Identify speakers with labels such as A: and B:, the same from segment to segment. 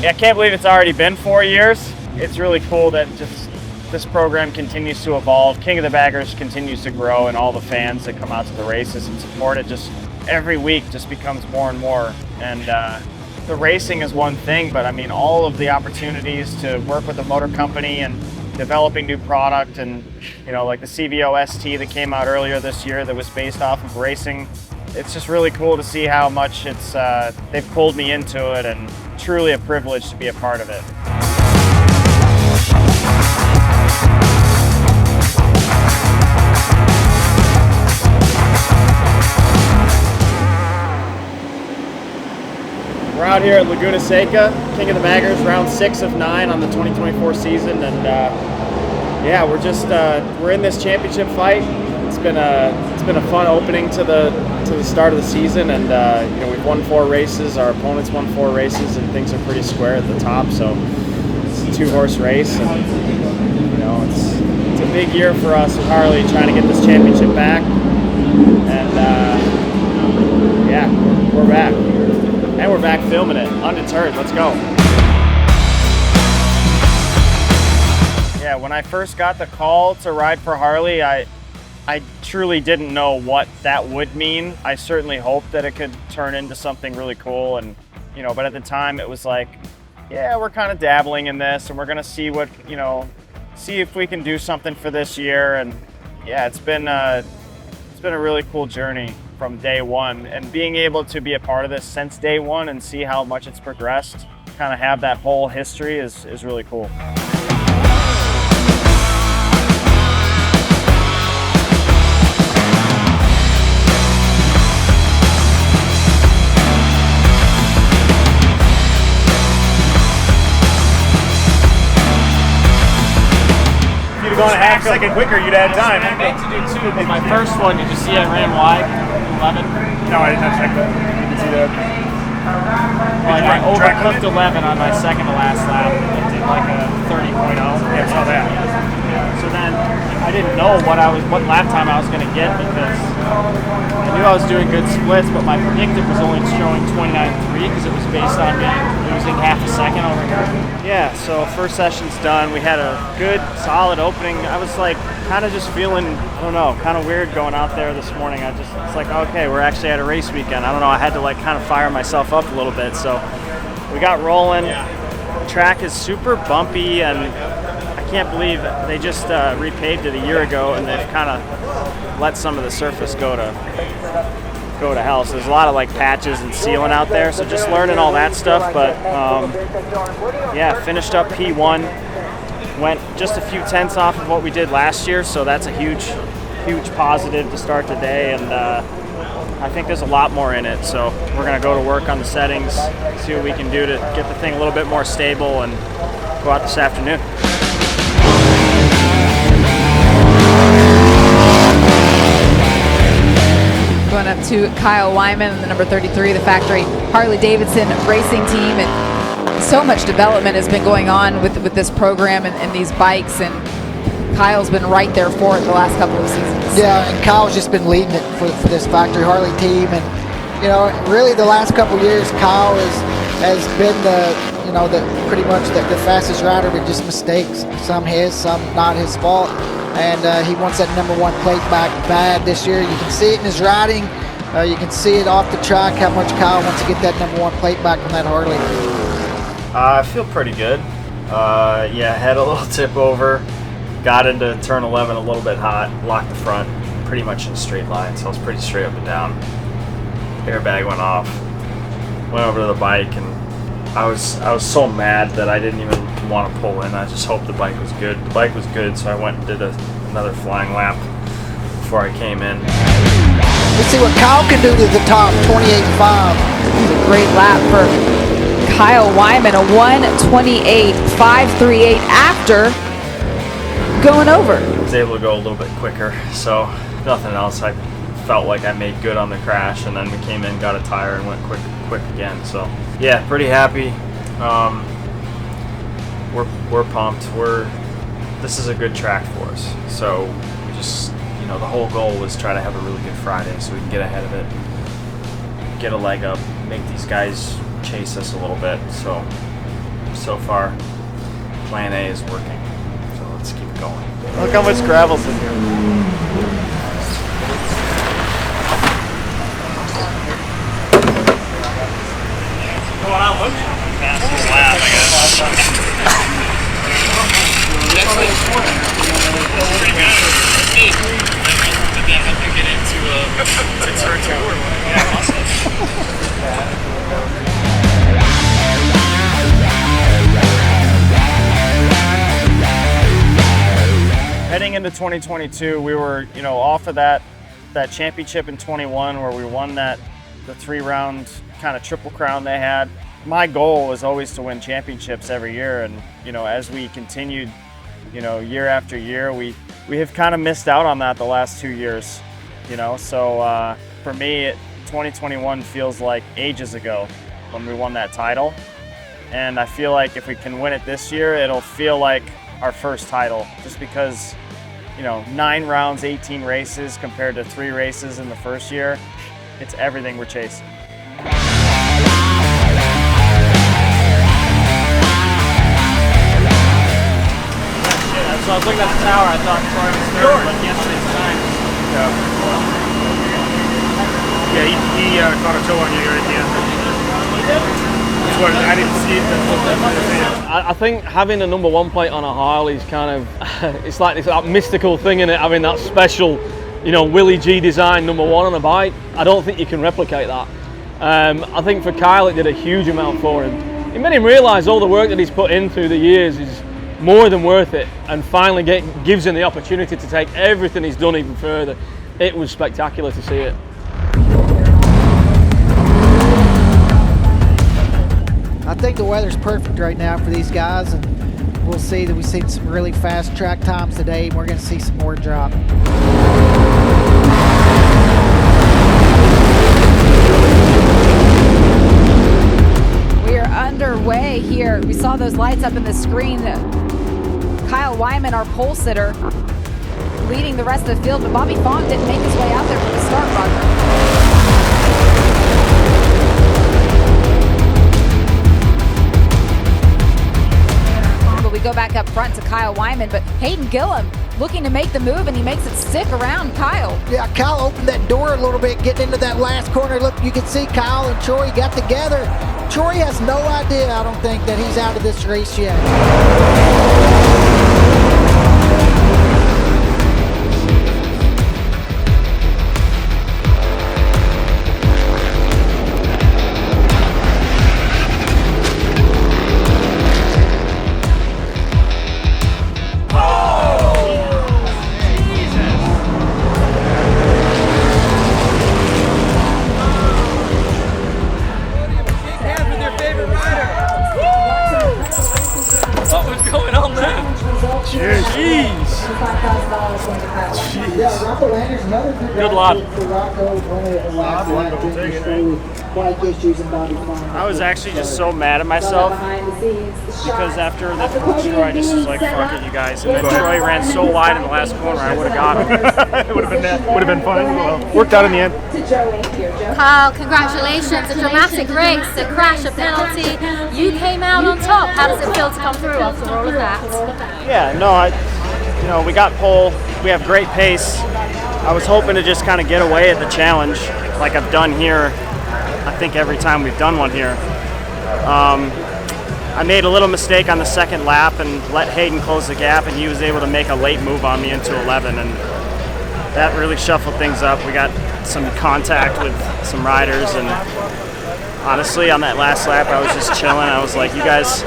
A: Yeah, I can't believe it's already been 4 years. It's really cool that just this program continues to evolve. King of the Baggers continues to grow, and all the fans that come out to the races and support it just every week just becomes more and more. And the racing is one thing, but I mean, all of the opportunities to work with the motor company and developing new product, and like the CVO ST that came out earlier this year that was based off of racing. It's just really cool to see how much they've pulled me into it, and truly a privilege to be a part of it. We're out here at Laguna Seca, King of the Baggers, round 6 of 9 on the 2024 season, and yeah, we're in this championship fight. It's been a fun opening to the start of the season, and we've won 4 races. Our opponents won 4 races, and things are pretty square at the top. So it's a 2-horse race, and it's a big year for us with Harley trying to get this championship back. And yeah, we're back. And we're back filming it. Undeterred, let's go. Yeah, when I first got the call to ride for Harley, I truly didn't know what that would mean. I certainly hoped that it could turn into something really cool, and but at the time it was like, yeah, we're kind of dabbling in this, and we're gonna see what see if we can do something for this year. And yeah, it's been a really cool journey from day one, and being able to be a part of this since day one and see how much it's progressed, kind of have that whole history is really cool.
B: Going a half second quicker, you'd have time.
A: I meant to do 2, but my first one, did you see I ran wide? 11?
B: No, I didn't check that. You didn't see that.
A: Well, I overcooked 11 on my second to last lap. I did like a 30.0.
B: Yeah, I saw that.
A: So then I didn't know what lap time I was going to get, because I knew I was doing good splits, but my predicted was only showing 29.3 because it was based on me losing half a second over here. Yeah, so first session's done. We had a good, solid opening. I was like kind of just feeling, I don't know, kind of weird going out there this morning. It's like, okay, we're actually at a race weekend. I don't know, I had to like kind of fire myself up a little bit. So we got rolling. The track is super bumpy, and I can't believe they just repaved it a year ago, and they've kind of let some of the surface go to hell. So there's a lot of like patches and sealing out there. So just learning all that stuff. But yeah, finished up P1. Went just a few tenths off of what we did last year. So that's a huge positive to start the day. And I think there's a lot more in it. So we're gonna go to work on the settings, see what we can do to get the thing a little bit more stable, and go out this afternoon.
C: Going up to Kyle Wyman, the number 33, the factory Harley-Davidson racing team. And so much development has been going on with this program and these bikes, and Kyle's been right there for it the last couple of seasons.
D: Yeah, and Kyle's just been leading it for this factory Harley team. And really the last couple of years, Kyle has been pretty much the fastest rider, but just mistakes. Some his, some not his fault. And he wants that number 1 plate back bad this year. You can see it in his riding. You can see it off the track how much Kyle wants to get that number 1 plate back from that Harley.
A: I feel pretty good. Yeah, had a little tip over. Got into turn 11 a little bit hot. Locked the front pretty much in a straight line, so I was pretty straight up and down. Airbag went off. Went over to the bike, and I was so mad that I didn't even want to pull in. I just hoped the bike was good. The bike was good, so I went and did another flying lap before I came in.
D: Let's see what Kyle can do to the top, 28.5.
C: A great lap for Kyle Wyman, a 1:28.538 after going over.
A: I was able to go a little bit quicker, so nothing else. I felt like I made good on the crash, and then we came in, got a tire, and went quick again. So yeah, pretty happy. We're pumped. This is a good track for us. So we just, the whole goal was try to have a really good Friday so we can get ahead of it, get a leg up, make these guys chase us a little bit. So so far, plan A is working. So let's keep going.
B: Look how much gravel's in here.
A: Going on, Luke? Fast lap, I guess. Pretty good. Did that help you get into turn 2 or what? Yeah, awesome. Heading into 2022, we were, off of that championship in 21 where we won the 3-round kind of triple crown they had. My goal was always to win championships every year, and as we continued, year after year, we have kind of missed out on that the last 2 years. So for me, 2021 feels like ages ago when we won that title, and I feel like if we can win it this year, it'll feel like our first title, just because 9 rounds, 18 races compared to 3 races in the first year. It's everything we're chasing. So I was looking at the tower, I thought Troy was third, but yesterday's time.
B: Yeah, he caught a toe on you at the end. That's what I didn't see it.
E: I think having a number 1 plate on a Harley is kind of, it's like that mystical thing in it, having that special, Willie G design number 1 on a bike. I don't think you can replicate that. I think for Kyle it did a huge amount for him. It made him realise all the work that he's put in through the years is more than worth it, and finally gives him the opportunity to take everything he's done even further. It was spectacular to see it.
D: I think the weather's perfect right now for these guys, and we'll see that we've seen some really fast track times today, and we're going to see some more drop.
C: We are underway here. We saw those lights up in the screen. Kyle Wyman, our pole sitter, leading the rest of the field, but Bobby Fong didn't make his way out there for the start, Roger. We go back up front to Kyle Wyman, but Hayden Gillum looking to make the move, and he makes it stick around Kyle.
D: Yeah, Kyle opened that door a little bit, getting into that last corner. Look, you can see Kyle and Troy got together. Troy has no idea, I don't think, that he's out of this race yet.
A: Good luck. I was actually just so mad at myself because after the Troy, I just was like, fuck it, you guys. And then Troy ran so wide in the last corner, I would have got him.
B: It would have been fun. Well, worked out in the end.
F: Kyle, congratulations. A dramatic race, a crash, a penalty. You came out on top. How does it feel to come through after all of that?
A: Yeah, no, we got pole. We have great pace. I was hoping to just kind of get away at the challenge like I've done here, I think every time we've done one here. I made a little mistake on the second lap and let Hayden close the gap, and he was able to make a late move on me into 11, and that really shuffled things up. We got some contact with some riders, and honestly on that last lap I was just chilling. I was like, you guys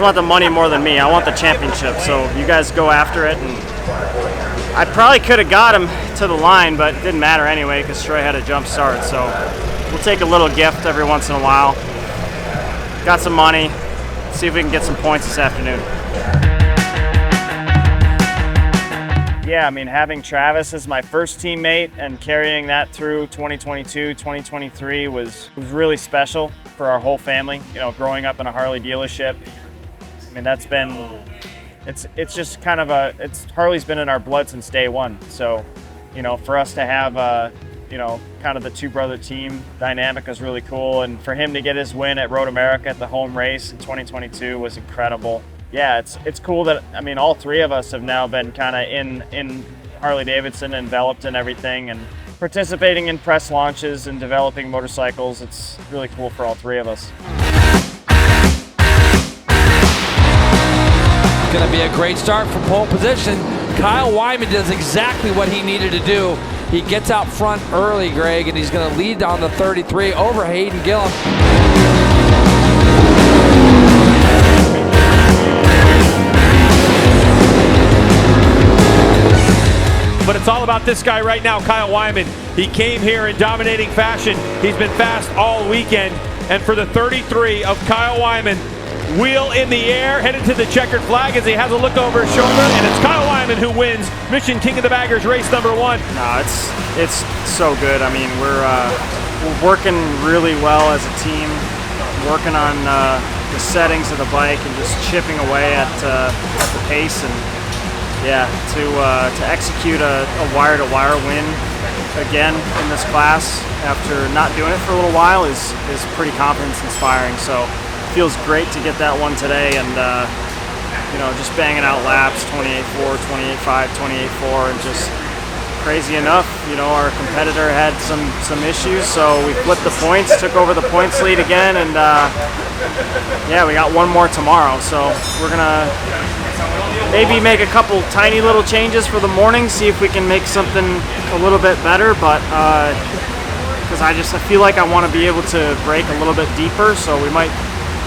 A: want the money more than me. I want the championship, so you guys go after it. And I probably could have got him to the line, but it didn't matter anyway because Troy had a jump start. So we'll take a little gift every once in a while. Got some money. See if we can get some points this afternoon. Yeah, I mean, having Travis as my first teammate and carrying that through 2022, 2023 was really special for our whole family. Growing up in a Harley dealership, I mean, that's been, it's just kind of Harley's been in our blood since day one. So, for us to have you know, kind of the two-brother team dynamic was really cool. And for him to get his win at Road America at the home race in 2022 was incredible. Yeah, it's cool that, I mean, all three of us have now been kind of in Harley-Davidson, enveloped in everything, and participating in press launches and developing motorcycles. It's really cool for all three of us.
G: Going to be a great start from pole position. Kyle Wyman does exactly what he needed to do. He gets out front early, Greg, and he's going to lead down the 33 over Hayden Gillum.
H: But it's all about this guy right now, Kyle Wyman. He came here in dominating fashion. He's been fast all weekend. And for the 33 of Kyle Wyman, wheel in the air, headed to the checkered flag as he has a look over his shoulder, and it's Kyle Wyman who wins Mission King of the Baggers race number 1.
A: No, it's so good. I mean, we're working really well as a team, working on the settings of the bike and just chipping away at the pace. And yeah, to execute a wire-to-wire win again in this class after not doing it for a little while is pretty confidence-inspiring. So feels great to get that one today, and you know, just banging out laps 28.4, 28.5, 28.4, and just crazy enough, you know, our competitor had some issues, so we flipped the points, took over the points lead again, and yeah, we got one more tomorrow, so we're gonna maybe make a couple tiny little changes for the morning, see if we can make something a little bit better, but because I feel like I want to be able to brake a little bit deeper, so we might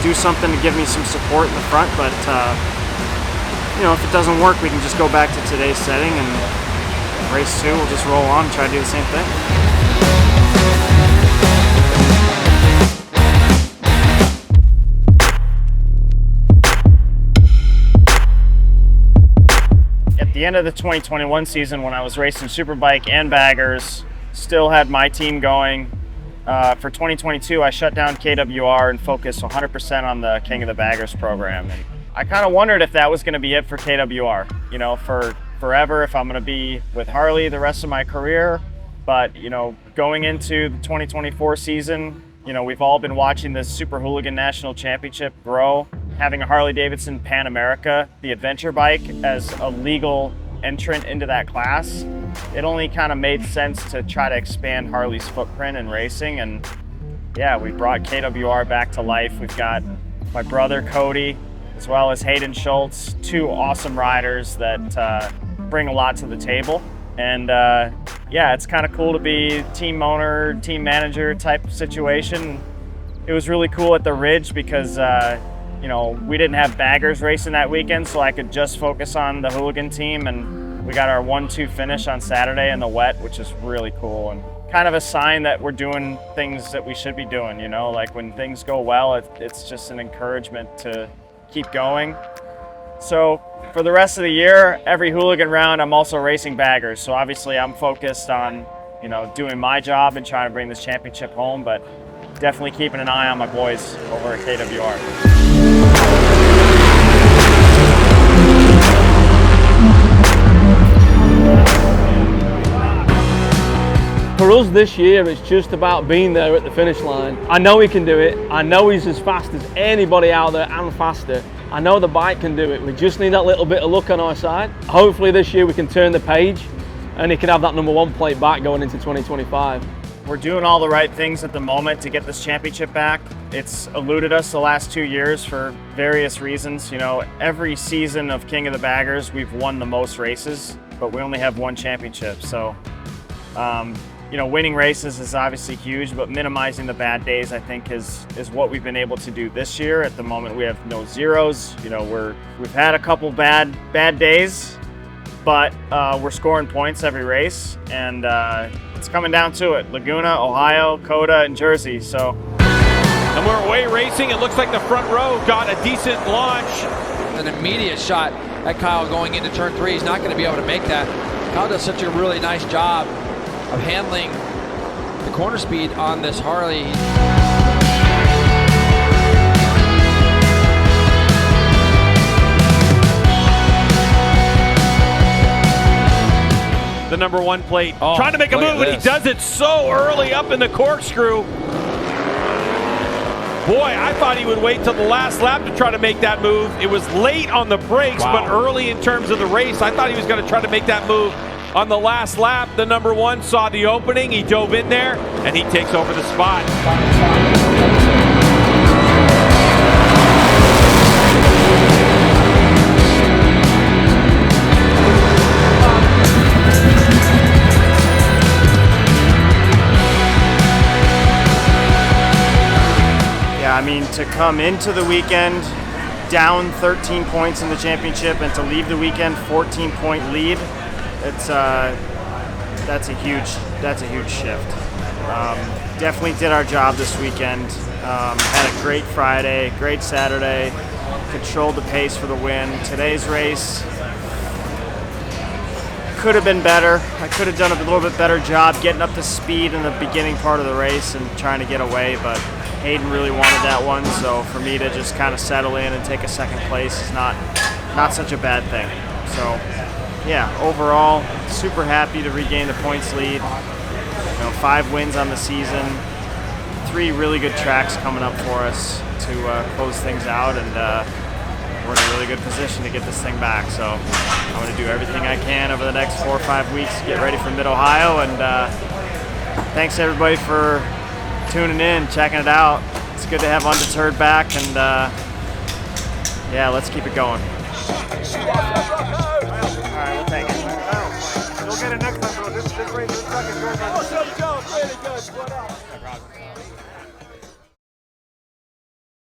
A: do something to give me some support in the front, but you know, if it doesn't work, we can just go back to today's setting, and race 2 we'll just roll on and try to do the same thing. At the end of the 2021 season, when I was racing Superbike and Baggers, still had my team going. For 2022, I shut down KWR and focused 100% on the King of the Baggers program. And I kind of wondered if that was going to be it for KWR, you know, for forever, if I'm going to be with Harley the rest of my career. But, you know, going into the 2024 season, you know, we've all been watching this Super Hooligan National Championship grow. Having a Harley-Davidson Pan America, the adventure bike, as a legal entrant into that class, it only kind of made sense to try to expand Harley's footprint in racing. And yeah, we brought KWR back to life. We've got my brother Cody, as well as Hayden Schultz, 2 awesome riders that bring a lot to the table. And yeah, it's kind of cool to be team owner, team manager type situation. It was really cool at the Ridge because you know, we didn't have Baggers racing that weekend, so I could just focus on the Hooligan team, and we got our 1-2 finish on Saturday in the wet, which is really cool and kind of a sign that we're doing things that we should be doing, you know, like when things go well, it's just an encouragement to keep going. So for the rest of the year, every Hooligan round, I'm also racing Baggers, so obviously I'm focused on, you know, doing my job and trying to bring this championship home, but definitely keeping an eye on my boys over at KWR.
E: For us this year, it's just about being there at the finish line. I know he can do it. I know he's as fast as anybody out there and faster. I know the bike can do it. We just need that little bit of luck on our side. Hopefully this year we can turn the page and he can have that number 1 plate back going into 2025.
A: We're doing all the right things at the moment to get this championship back. It's eluded us the last 2 years for various reasons. You know, every season of King of the Baggers, we've won the most races, but we only have 1 championship. So, you know, winning races is obviously huge, but minimizing the bad days, I think, is what we've been able to do this year. At the moment, we have no zeros. You know, we've had a couple bad days, but we're scoring points every race, and it's coming down to it. Laguna, Ohio, Coda, and Jersey. So,
H: And we're away racing. It looks like the front row got a decent launch.
G: An immediate shot at Kyle going into turn 3. He's not going to be able to make that. Kyle does such a really nice job of handling the corner speed on this Harley.
H: the number 1 plate,
G: Oh,
H: trying to make a
G: look at
H: move, and he
G: this.
H: does it so early up in the corkscrew. Boy, I thought he would wait till the last lap to try to make that move. It was late on the brakes, but early in terms of the race. I thought he was going to try to make that move on the last lap. The number 1 saw the opening, he dove in there, and he takes over the spot.
A: I mean, to come into the weekend down 13 points in the championship and to leave the weekend 14-point lead, it's that's a huge shift. Definitely did our job this weekend. Had a great Friday, great Saturday, controlled the pace for the win. Today's race could have been better. I could have done a little bit better job getting up to speed in the beginning part of the race and trying to get away, but Hayden really wanted that one, so for me to just kind of settle in and take a second place is not such a bad thing. So yeah, overall, super happy to regain the points lead. 5 wins on the season, 3 really good tracks coming up for us to close things out, and we're in a really good position to get this thing back. So I'm going to do everything I can over the next 4 or 5 weeks to get ready for Mid-Ohio, and thanks everybody for tuning in, checking it out. It's good to have Undeterred back, and yeah, let's keep it going. All right, we'll take it.
B: You'll get it next time, bro. This race is fucking good.
H: Oh, so you go. Really good. What up?